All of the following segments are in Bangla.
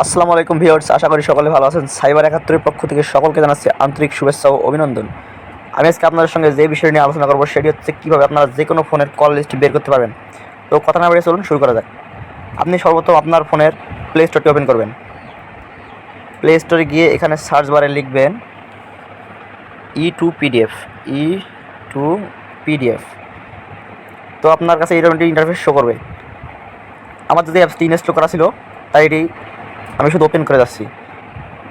আসসালামু আলাইকুম ভিউয়ার্স, আশা করি সকলে ভালো আছেন। সাইবার ৭১-এর পক্ষ থেকে সকলকে জানাচ্ছি আন্তরিক শুভেচ্ছা ও অভিনন্দন। আমি আজকে আপনাদের সঙ্গে যে বিষয় নিয়ে আলোচনা করব সেটি হচ্ছে কীভাবে আপনারা যে কোনো ফোনের কল লিস্ট বের করতে পারবেন। তো কথা না বাড়িয়ে চলুন শুরু করা যাক। আপনি সর্বপ্রথম আপনার ফোনের প্লে স্টোরটি ওপেন করবেন। প্লে স্টোরে গিয়ে এখানে সার্চ বারে লিখবেন E2PDF। E2PDF। তো আপনার কাছে এরকম একটি ইন্টারফেস শো করবে। আমার যদি অ্যাপসটি ইনস্টল করা ছিল তাই এটি আমি শুধু ওপেন করে যাচ্ছি।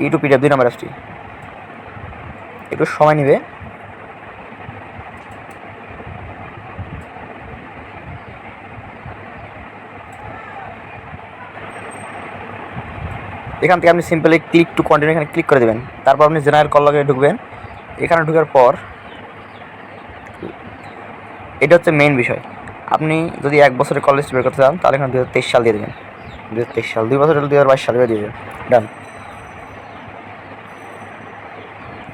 E2PDF 2 নম্বর অ্যাপসটি একটু সময় নেবে। এখান থেকে আপনি সিম্পলি ক্লিক টু কন্টিনিউ এখানে ক্লিক করে দেবেন। তারপর আপনি জেনারেল কল লগে ঢুকবেন। এখানে ঢোকার পর এটা হচ্ছে মেইন বিষয়। আপনি যদি 1 বছরের কল লিস্ট বের করতে চান তাহলে এখানে 2023 সাল দিয়ে দেবেন। 2023 সাল, 2 বছর হলে 2022 সাল দিয়ে দেবেন। ডান।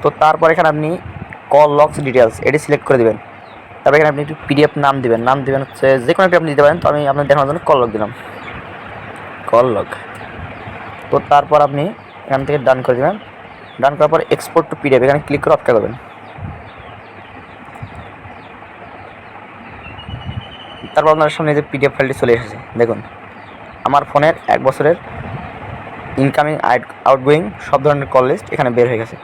তো তারপর এখানে আপনি কল লগস ডিটেলস এটি সিলেক্ট করে দেবেন। তারপর এখানে আপনি একটু পিডিএফ নাম দিবেন। নাম দিবেন হচ্ছে যে কোনো একটা আপনি দিতে পারেন। তো আমি আপনার দেখানোর জন্য কল লগ দিলাম, কল লগ। তো তারপর আপনি এখান থেকে ডান করে দেবেন। ডান করার পর এক্সপোর্ট টু পিডিএফ এখানে ক্লিক করে অপেক্ষা করবেন। তারপর আপনার সামনে যে পিডিএফ ফাইলটি চলে এসেছে দেখুন। আমার ফোনের 1 বছরের ইনকামিং আউটগোয়িং সব ধরনের কল লিস্ট এখানে বের হয়ে গেছে।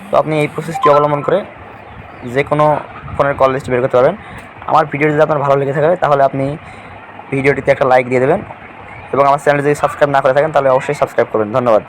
তো আপনি এই প্রসেসটি অবলম্বন করে যে কোনো ফোনের কল লিস্ট বের করতে পারবেন। আমার ভিডিও যদি আপনার ভালো লেগে থাকে তাহলে আপনি ভিডিওটিতে একটা লাইক দিয়ে দেবেন এবং আমার চ্যানেল যদি সাবস্ক্রাইব না করে থাকেন তাহলে অবশ্যই সাবস্ক্রাইব করবেন। ধন্যবাদ।